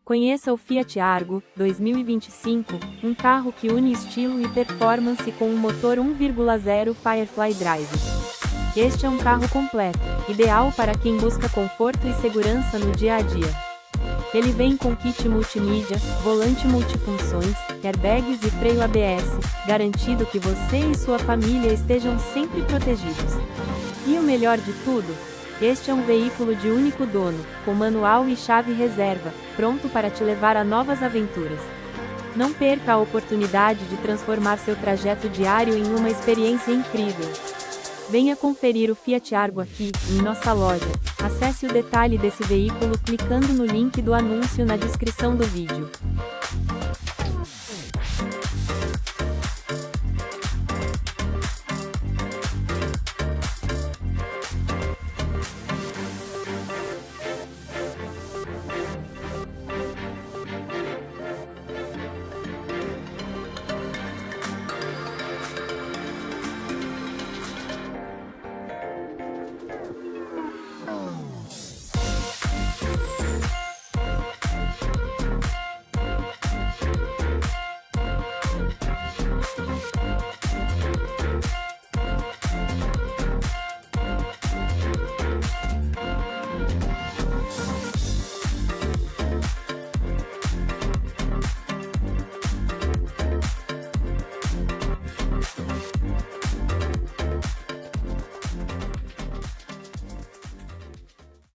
Conheça o Fiat Argo 2025, um carro que une estilo e performance com um motor 1.0 Firefly Drive. Este é um carro completo, ideal para quem busca conforto e segurança no dia a dia. Ele vem com kit multimídia, volante multifunções, airbags e freio ABS, garantindo que você e sua família estejam sempre protegidos. E o melhor de tudo? Este é um veículo de único dono, com manual e chave reserva, pronto para te levar a novas aventuras. Não perca a oportunidade de transformar seu trajeto diário em uma experiência incrível. Venha conferir o Fiat Argo aqui, em nossa loja. Acesse o detalhe desse veículo clicando no link do anúncio na descrição do vídeo.